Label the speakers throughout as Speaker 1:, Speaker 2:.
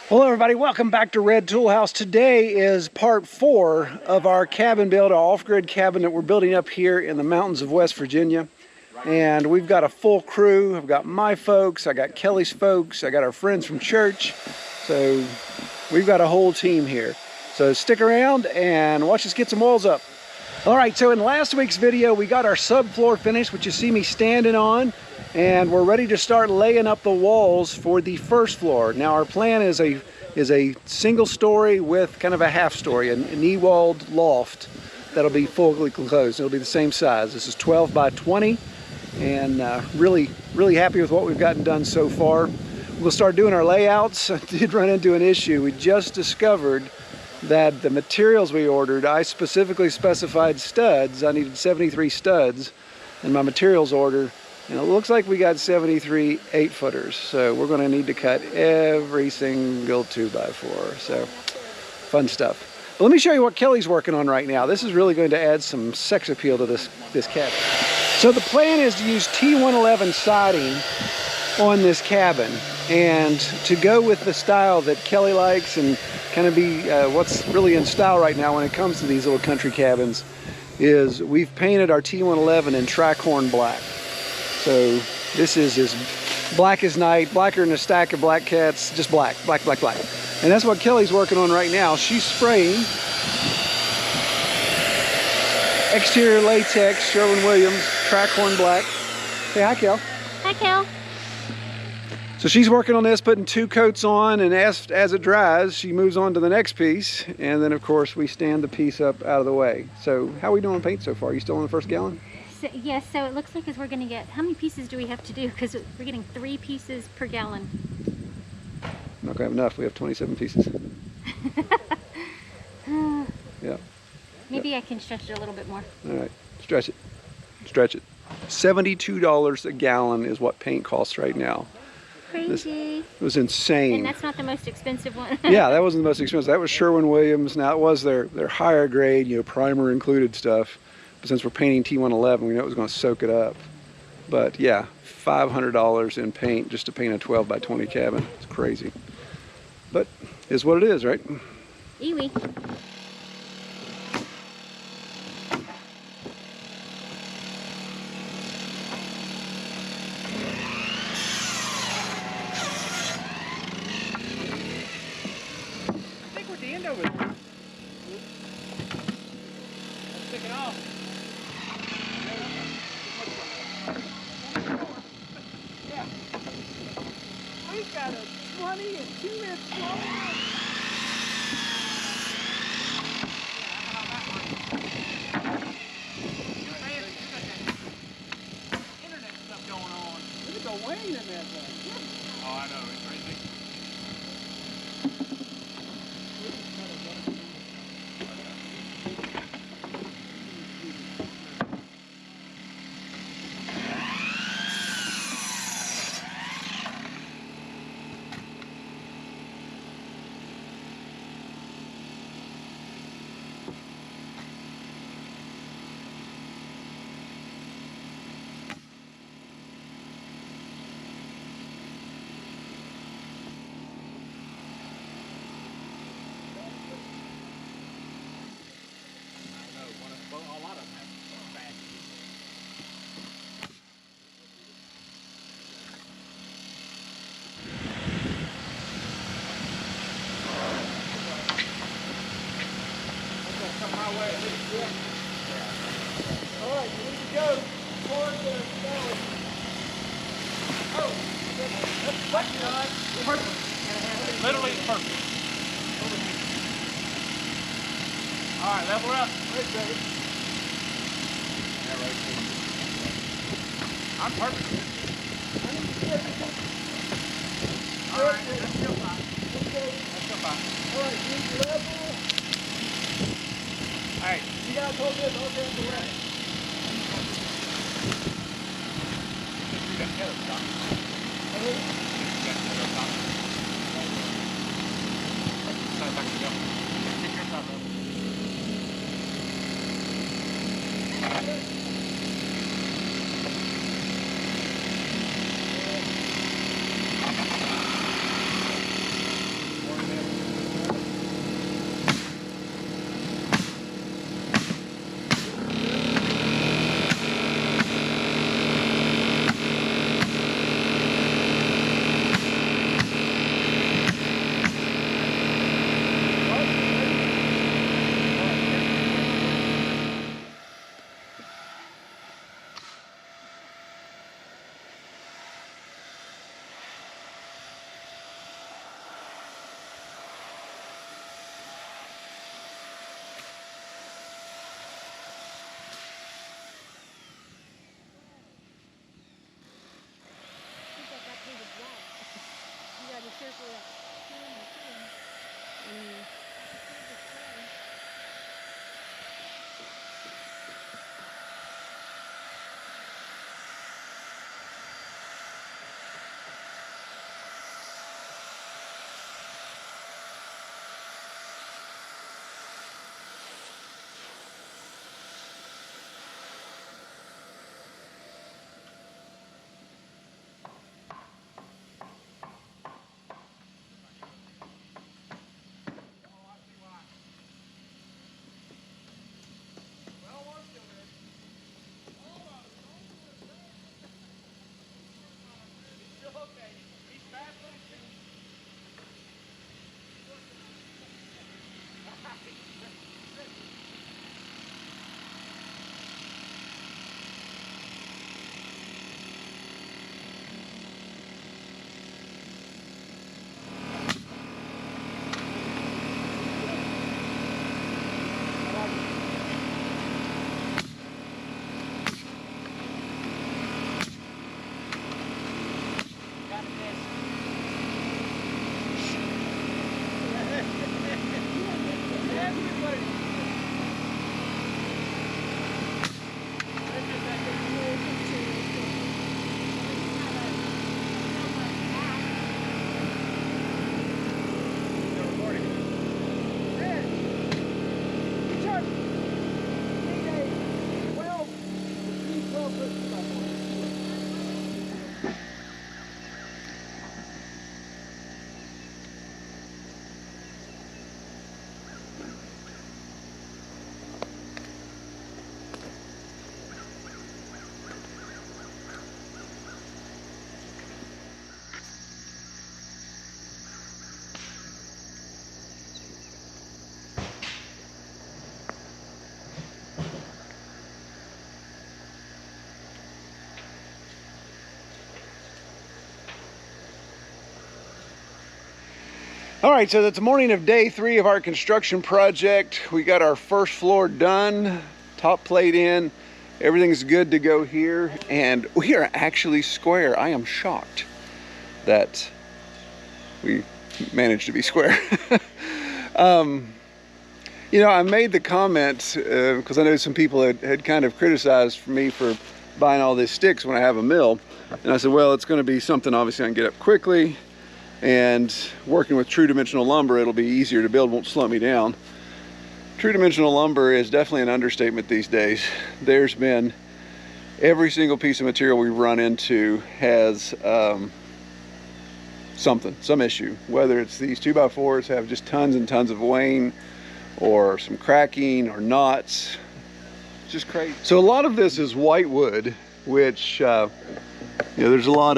Speaker 1: Hello everybody, welcome back to Red Tool House. Today is part 4 of our cabin build, our off-grid cabin that we're building up here in the mountains of West Virginia. And we've got a full crew. I've got my folks, I got Kelly's folks, I got our friends from church. So we've got a whole team here. So stick around and watch us get some walls up. Alright, so in last week's video we got our subfloor finished, which you see me standing on. And we're ready to start laying up the walls for the first floor. Now our plan is a single story with kind of a half story, a knee-walled loft that'll be fully enclosed. It'll be the same size. This is 12 by 20, and really happy with what we've gotten done so far. We'll start doing our layouts. I did run into an issue. We just discovered that the materials we ordered, I specifically specified studs. I needed 73 studs in my materials order. And it looks like we got 73 8-footers, so we're going to need to cut every single 2x4. So, fun stuff. But let me show you what Kelly's working on right now. This is really going to add some sex appeal to this cabin. So the plan is to use T111 siding on this cabin, and to go with the style that Kelly likes and kind of be what's really in style right now when it comes to these little country cabins, is we've painted our T111 in trichlorine black. So this is as black as night, blacker than a stack of black cats, just black. And that's what Kelly's working on right now. She's spraying exterior latex, Sherwin-Williams, trichlorine black. Say hi, Kel.
Speaker 2: Hi, Kel.
Speaker 1: So she's working on this, putting 2 coats on, and as it dries, she moves on to the next piece. And then, of course, we stand the piece up out of the way. So how are we doing on paint so far? Are you still on the first gallon?
Speaker 2: So, yes, so it looks like we're going to get, how many pieces do we have to do? Because we're getting 3 pieces per gallon.
Speaker 1: Not going to have enough. We have 27 pieces. Yeah.
Speaker 2: Maybe I can stretch it a little bit more.
Speaker 1: All right, stretch it. Stretch it. $72 a gallon is what paint costs right now.
Speaker 2: Crazy.
Speaker 1: It was insane.
Speaker 2: And that's not the most expensive one.
Speaker 1: Yeah, that wasn't the most expensive. That was Sherwin-Williams. Now it was their higher grade, primer included stuff. But since we're painting T111, we know it was going to soak it up. But yeah, $500 in paint just to paint a 12 by 20 cabin. It's crazy. But it's what it is, right?
Speaker 2: Eewee.
Speaker 1: I think we're at the end of it. Let's take it off. Yeah. We've got a 22-inch floor. Internet stuff going on. There's a Wayne in that thing. Oh, I know. It's crazy. Alright, you need to go toward the stone. Oh, that's perfect. Literally perfect. Alright, level up. Wait a second. I'm perfect. Alright, that's still fine. That's still fine. Alright, you need to level. Alright, you guys hold this, I'll get the rest. All right, so that's the morning of day 3 of our construction project. We got our first floor done, top plate in, everything's good to go here, and we are actually square. I am shocked that we managed to be square. You know, I made the comment because I know some people had kind of criticized me for buying all these sticks when I have a mill, and I said, well, it's going to be something obviously I can get up quickly, and working with true dimensional lumber, it'll be easier to build, won't slow me down. True dimensional lumber is definitely an understatement these days. There's been every single piece of material we've run into has some issue, whether it's these 2x4s have just tons and tons of wane, or some cracking or knots. It's just crazy. So a lot of this is white wood, which you know, there's a lot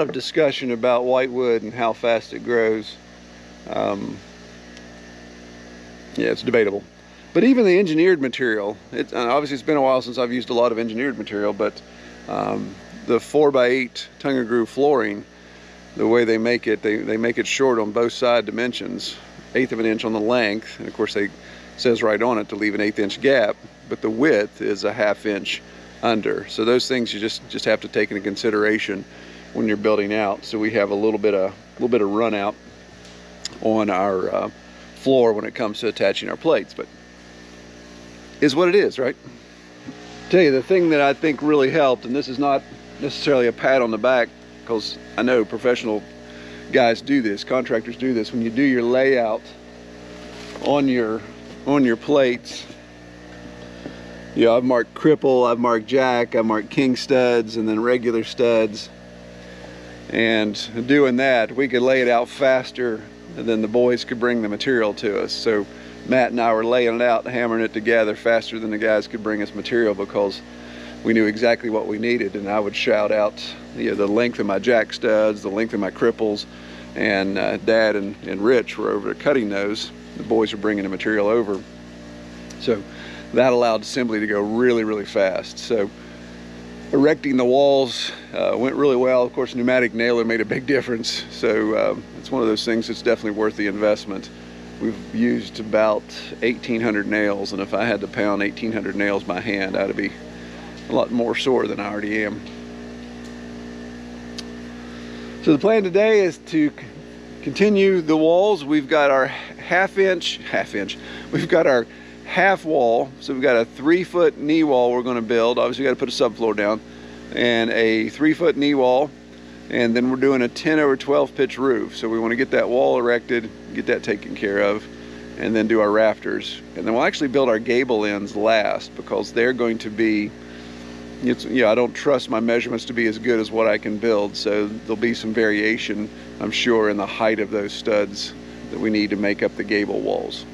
Speaker 1: of discussion about white wood and how fast it grows. Yeah, it's debatable. But even the engineered material, obviously it's been a while since I've used a lot of engineered material, but the 4x8 tongue and groove flooring, the way they make it, they make it short on both side dimensions, 1/8 of an inch on the length, and of course it says right on it to leave an 1/8 inch gap, but the width is a 1/2 inch under. So those things you just have to take into consideration when you're building out. So we have a little bit of run out on our floor when it comes to attaching our plates, but is what it is, right? Tell you the thing that I think really helped, and this is not necessarily a pat on the back, because I know professional guys do this, contractors do this, when you do your layout on your plates. You know, I've marked cripple, I've marked jack, I've marked king studs, and then regular studs. And doing that, we could lay it out faster than the boys could bring the material to us. So Matt and I were laying it out, hammering it together faster than the guys could bring us material, because we knew exactly what we needed. And I would shout out, you know, the length of my jack studs, the length of my cripples, and Dad and Rich were over cutting those. The boys were bringing the material over. So that allowed assembly to go really, really fast. So erecting the walls went really well. Of course, pneumatic nailer made a big difference. So it's one of those things that's definitely worth the investment. We've used about 1,800 nails, and if I had to pound 1,800 nails by hand, I'd be a lot more sore than I already am. So the plan today is to continue the walls. We've got our half inch, we've got our half wall. So we've got a 3-foot knee wall we're going to build. Obviously we got to put a subfloor down, and a 3-foot knee wall, and then we're doing a 10/12 pitch roof. So we want to get that wall erected, get that taken care of, and then do our rafters. And then we'll actually build our gable ends last, because they're going to be, I don't trust my measurements to be as good as what I can build, so there'll be some variation, I'm sure, in the height of those studs that we need to make up the gable walls.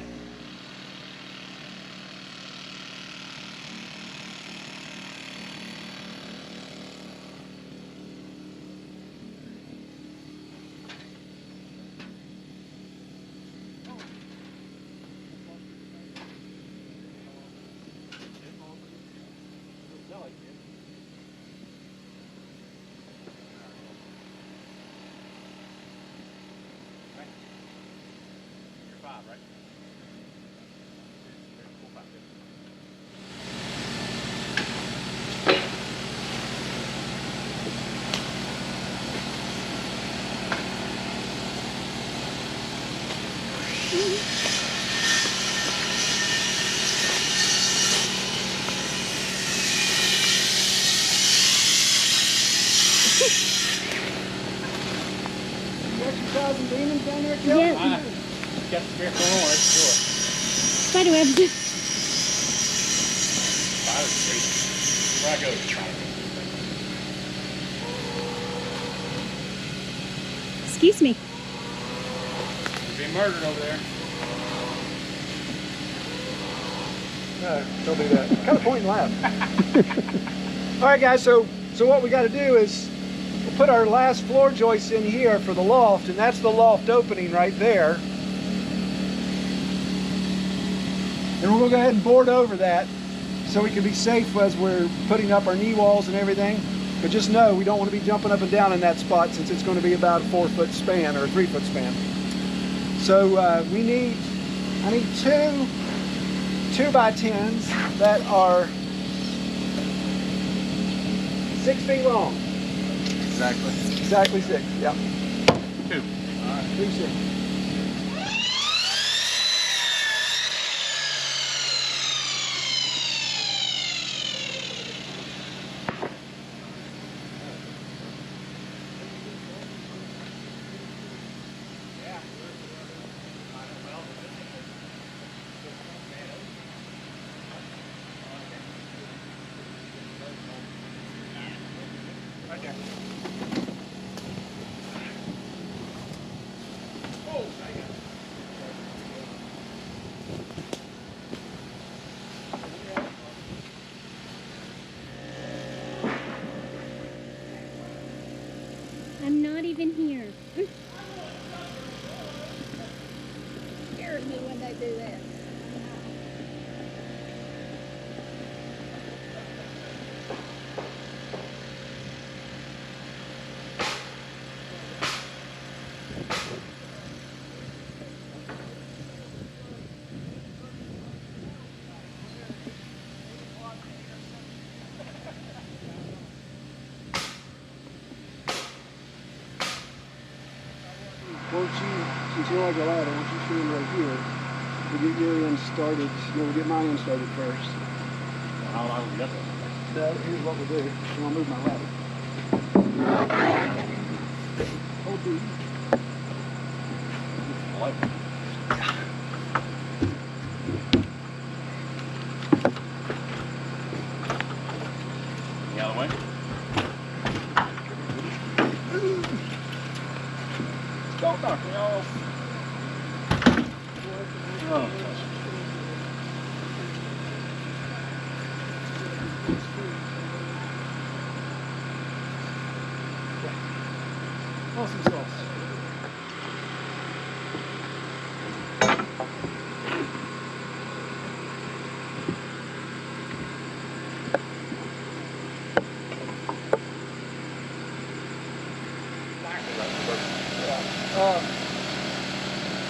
Speaker 3: Right?
Speaker 1: Exercising demons down there, Kelly?
Speaker 2: Yeah.
Speaker 3: Got the beer going on, let's do it.
Speaker 2: Spiderwebs.
Speaker 3: Spiders crazy. Where I go,
Speaker 2: Excuse me.
Speaker 3: you're being murdered over there.
Speaker 1: No, don't do that. Kind of point and laugh. All right, guys, so what we got to do is we'll put our last floor joists in here for the loft, and that's the loft opening right there. And we're going to go ahead and board over that so we can be safe as we're putting up our knee walls and everything. But just know we don't want to be jumping up and down in that spot since it's going to be about a 4-foot span or a 3-foot span. So I need two 2x10s that are 6 feet long. Exactly 6, yeah.
Speaker 3: 2.
Speaker 1: All right, 2 6.
Speaker 3: Right there.
Speaker 2: I'm not even here. Scares me when they do that.
Speaker 1: Won't you, since you're like a ladder, won't you stand right here? We'll get your end started. No, we'll get my end started first.
Speaker 3: How long will we get there?
Speaker 1: Here's what we'll do. I'll move my ladder. Hold these.
Speaker 3: The other way? Don't knock me off. Oh.
Speaker 1: Awesome sauce.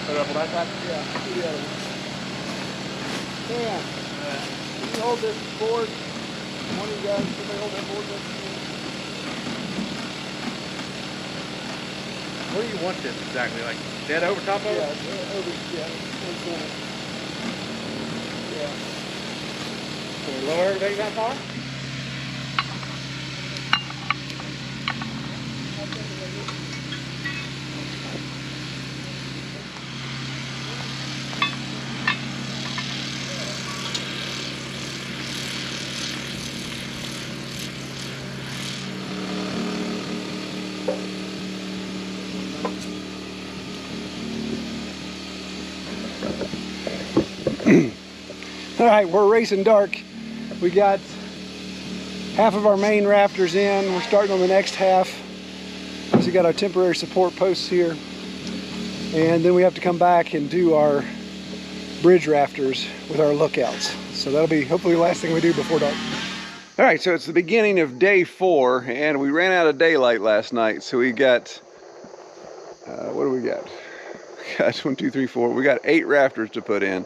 Speaker 3: Put it up on that side?
Speaker 1: Yeah, do the other one. Dan, can you hold this board? One of you guys, somebody hold that board next to me.
Speaker 3: Where do you want this exactly? Like dead over top of it?
Speaker 1: Yeah, over, yeah, one center. Yeah.
Speaker 3: Can we lower everything that far?
Speaker 1: All right, we're racing dark. We got half of our main rafters in. We're starting on the next half. So we got our temporary support posts here. And then we have to come back and do our bridge rafters with our lookouts. So that'll be hopefully the last thing we do before dark. All right, so it's the beginning of day 4 and we ran out of daylight last night. So we got, what do we got? We got 1, 2, 3, 4. We got 8 rafters to put in.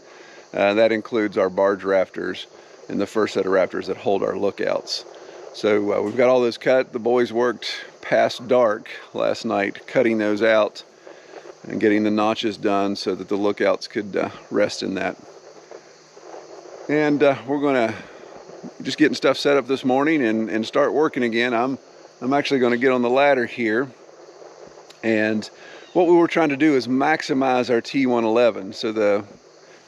Speaker 1: That includes our barge rafters and the first set of rafters that hold our lookouts. So we've got all those cut. The boys worked past dark last night, cutting those out and getting the notches done so that the lookouts could rest in that. And we're gonna just getting stuff set up this morning and start working again. I'm actually gonna get on the ladder here. And what we were trying to do is maximize our T111. So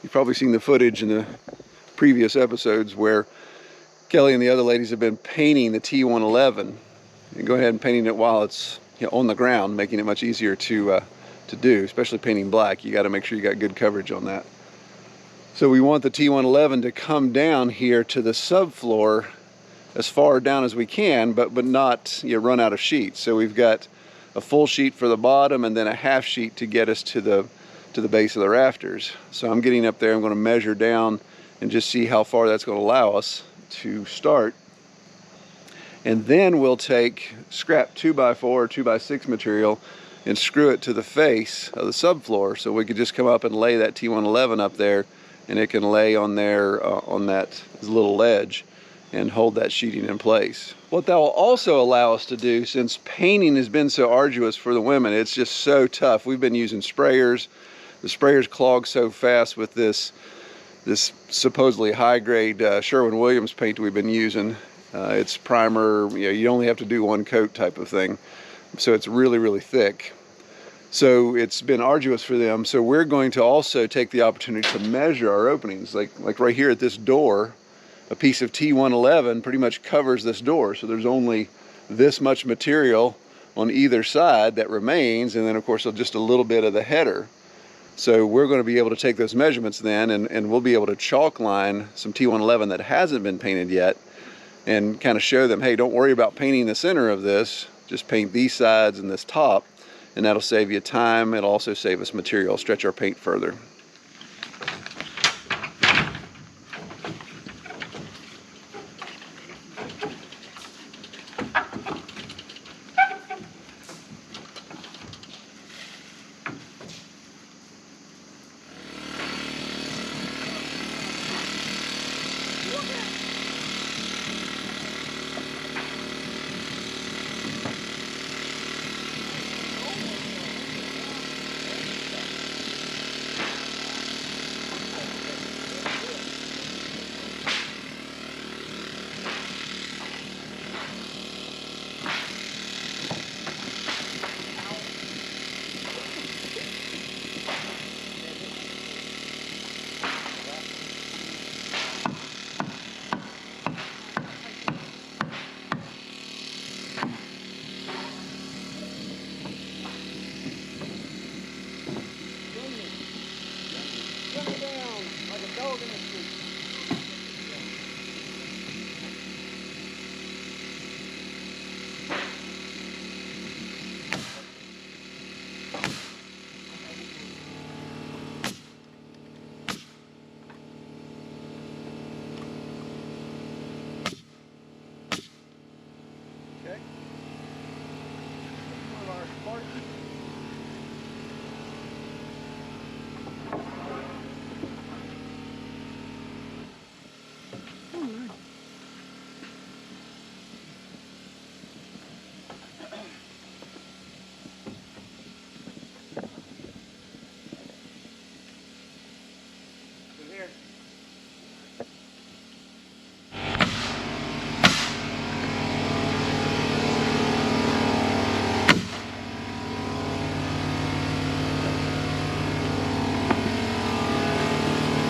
Speaker 1: you've probably seen the footage in the previous episodes where Kelly and the other ladies have been painting the T111 and go ahead and painting it while it's on the ground, making it much easier to do, especially painting black. You got to make sure you got good coverage on that. So we want the T111 to come down here to the subfloor as far down as we can, but not run out of sheets. So we've got a full sheet for the bottom and then a half sheet to get us to the base of the rafters. So I'm getting up there, I'm going to measure down and just see how far that's going to allow us to start. And then we'll take scrap 2x4 or 2x6 material and screw it to the face of the subfloor, so we could just come up and lay that T111 up there, and it can lay on there on that little ledge and hold that sheeting in place. What that will also allow us to do, since painting has been so arduous for the women, it's just so tough. We've been using sprayers. The sprayers clog so fast with this supposedly high-grade Sherwin-Williams paint we've been using. It's primer, you only have to do one coat type of thing. So it's really, really thick. So it's been arduous for them. So we're going to also take the opportunity to measure our openings. Like right here at this door, a piece of T111 pretty much covers this door. So there's only this much material on either side that remains, and then of course just a little bit of the header. So we're going to be able to take those measurements then, and we'll be able to chalk line some T111 that hasn't been painted yet, and kind of show them, hey, don't worry about painting the center of this, just paint these sides and this top, and that'll save you time. It'll also save us material, stretch our paint further.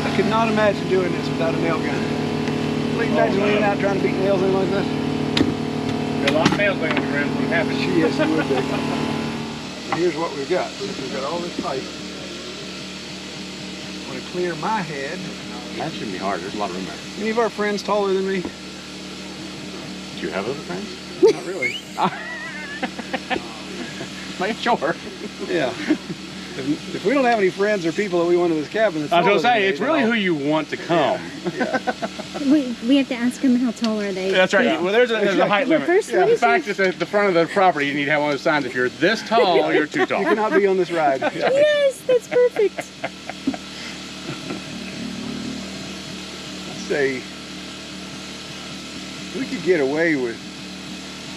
Speaker 1: I could not imagine doing this without a nail gun. Can you imagine leaning out trying to beat nails in like this?
Speaker 3: There's a lot of nails laying on the ground when you have it.
Speaker 1: Yes, it would be. And here's what we've got. We've got all this pipe. I'm going to clear my head.
Speaker 3: That shouldn't be hard. There's a lot of room there.
Speaker 1: Any of our friends taller than me?
Speaker 3: Do you have other friends?
Speaker 1: Not really.
Speaker 3: Make sure.
Speaker 1: Yeah. If we don't have any friends or people that we want in this cabin, that's
Speaker 3: I was going to say, it's really who you want to come.
Speaker 1: Yeah.
Speaker 2: We have to ask them how tall are they.
Speaker 3: That's right.
Speaker 1: Yeah.
Speaker 3: Well, there's a height limit.
Speaker 2: First,
Speaker 1: Yeah.
Speaker 3: In fact, at the front of the property, you need to have one of those signs. If you're this tall, you're too tall.
Speaker 1: You cannot be on this ride. Yeah.
Speaker 2: Yes, that's perfect.
Speaker 1: I'd say we could get away with,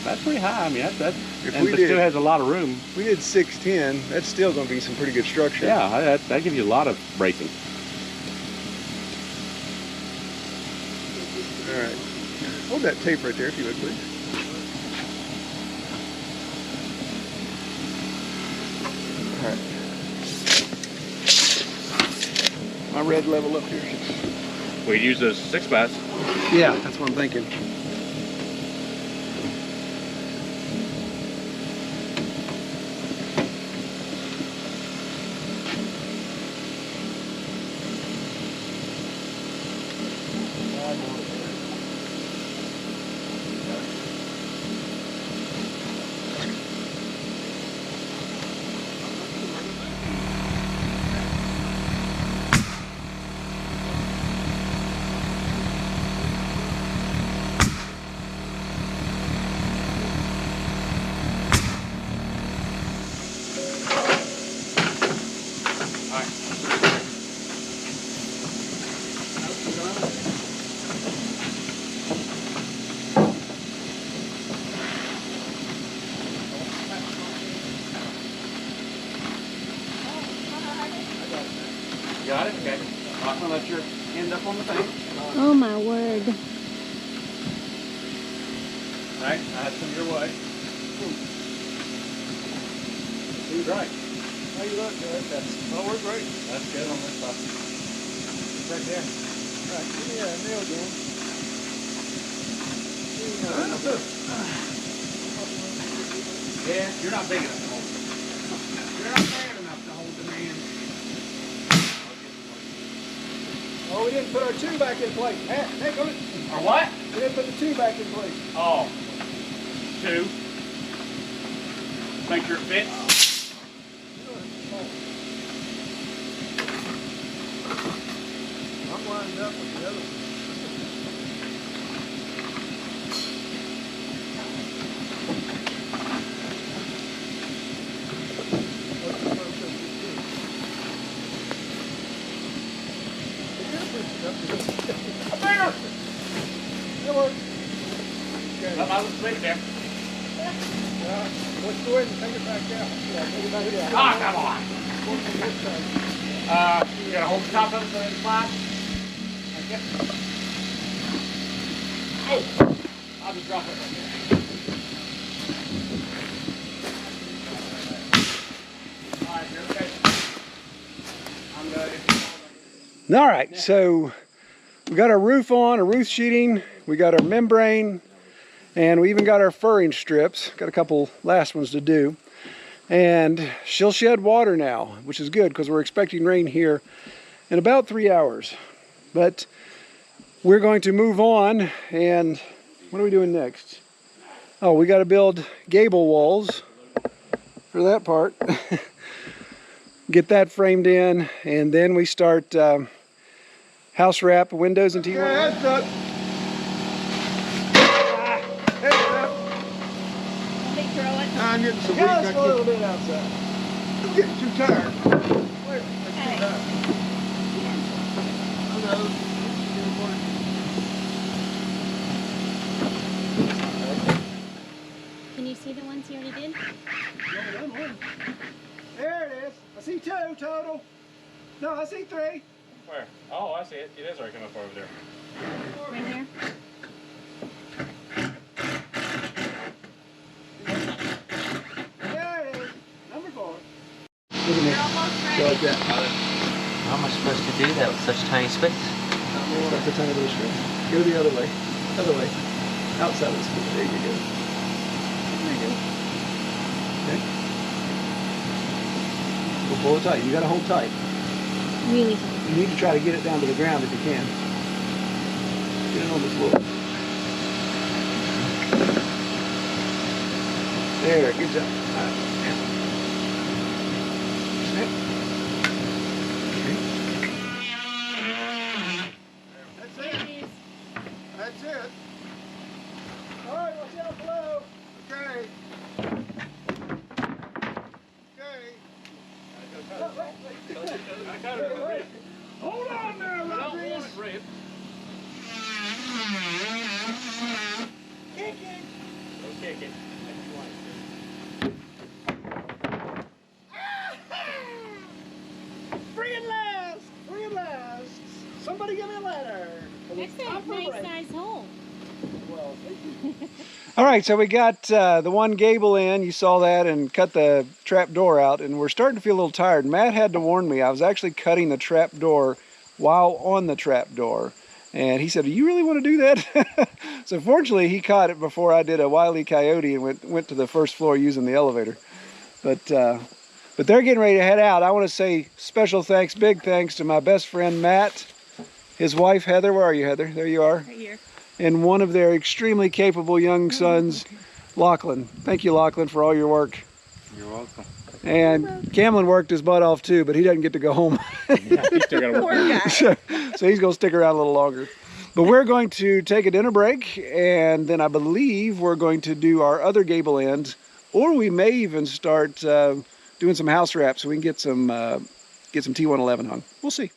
Speaker 3: That's pretty high. I mean, that's
Speaker 1: If
Speaker 3: and
Speaker 1: we
Speaker 3: it
Speaker 1: did-
Speaker 3: still has a lot of room.
Speaker 1: we did 610, that's still going to be some pretty good structure.
Speaker 3: Yeah, that gives you a lot of bracing.
Speaker 1: All right. Hold that tape right there if you would, please. All right. My red level up here.
Speaker 3: We'd use those 6x.
Speaker 1: Yeah, that's what I'm thinking.
Speaker 3: got it? Okay. I'm gonna let your end up on the thing.
Speaker 2: Oh my word.
Speaker 3: Right, that's some your way. Seems right.
Speaker 1: How you look, good?
Speaker 3: We're great. That's good on this side. Right there.
Speaker 1: All right, give me a nail gun.
Speaker 3: Yeah, you're not big enough to hold it. You're not bad enough to hold the man.
Speaker 1: Oh, we didn't put our two back in place. Hey, go ahead.
Speaker 3: Or what?
Speaker 1: We didn't put the two back in place.
Speaker 3: Oh. 2. Make sure it fits.
Speaker 1: I'm lined up with the other one.
Speaker 3: Let's leave it there.
Speaker 1: Let's go ahead and take it back out. Yeah, take it back out.
Speaker 3: Ah, come on. You gotta hold the top of it so it slides. Okay. Oh, I'll just drop it right there. All right, you're okay. I'm good.
Speaker 1: All right, so we got our roof on, our roof sheeting, we got our membrane, and we even got our furring strips. Got a couple last ones to do. And she'll shed water now, which is good because we're expecting rain here in about 3 hours. But we're going to move on, and what are we doing next? Oh, we got to build gable walls for that part. Get that framed in, and then we start house wrap windows and T1.
Speaker 4: Heads up. I'm getting some weak.
Speaker 1: Yeah, let's go a little bit outside.
Speaker 4: I'm getting too tired.
Speaker 2: Can you see the ones you already did?
Speaker 1: There it is. I see 2 total. No, I see 3.
Speaker 3: Where? Oh, I see it. It is already coming up over there.
Speaker 2: Right here?
Speaker 1: There it is. Number 4.
Speaker 2: You're almost ready.
Speaker 1: Like that.
Speaker 5: How am I supposed to do that with such tiny space?
Speaker 1: That's a tiny little strip. Go the other way. Other way. Outside of the strip. There you go. There you go. Okay. We'll pull it tight. You gotta hold tight.
Speaker 2: Really tight.
Speaker 1: You need to try to get it down to the ground if you can. Get it on the floor. There, good job. All right. Okay.
Speaker 4: That's
Speaker 2: There
Speaker 4: it.
Speaker 2: it is.
Speaker 4: That's it.
Speaker 1: All right, watch out below.
Speaker 4: Okay. Okay.
Speaker 1: Hold on there, Rodriguez.
Speaker 3: Kick it. Go kick it.
Speaker 1: Free at last! Free at last! Somebody give me a ladder.
Speaker 2: That's a nice size hole.
Speaker 1: All right, so we got the one gable in, you saw that, and cut the trap door out, and we're starting to feel a little tired. Matt had to warn me. I was actually cutting the trap door while on the trap door, and he said, "Do you really want to do that?" So fortunately, he caught it before I did a wily coyote and went to the first floor using the elevator. But they're getting ready to head out. I want to say special thanks, big thanks to my best friend Matt, his wife Heather. Where are you, Heather? There you are.
Speaker 2: Right here.
Speaker 1: And one of their extremely capable young sons, Lachlan. Thank you, Lachlan, for all your work.
Speaker 3: You're welcome.
Speaker 1: And Camlin worked his butt off too, but he doesn't get to go home.
Speaker 3: Yeah, you still gotta work.
Speaker 1: so he's going to stick around a little longer. But we're going to take a dinner break, and then I believe we're going to do our other gable end, or we may even start doing some house wraps so we can get some T111 hung. We'll see.